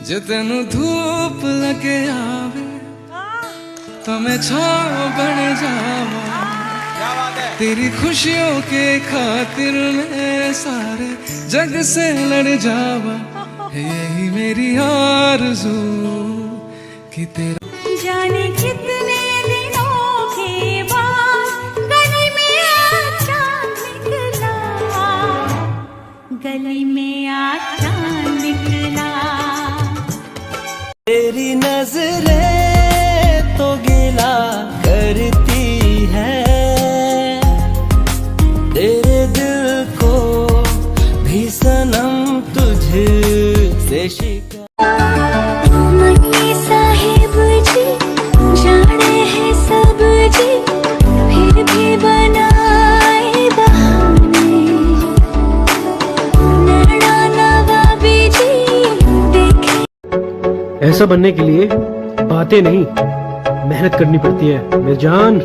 जे तेनू धूप लगे आवे तो मैं छाँव बन जावा। तेरी खुशियों के खातिर मैं सारे जग से लड़ जावा। यही मेरी आरज़ू कि तेरा जाने कितने दिनों के बाद गली में आचा निकला, गली में आचा निकला। तेरी नजरें तो गिला करती है, तेरे दिल को भी सनम तुझसे शिकवा। साहिब जी जाने हैं सब जी, फिर भी बनाए बहाने। नैना नवाबी जी देखे। ऐसा बनने के लिए बातें नहीं मेहनत करनी पड़ती है मेरी जान।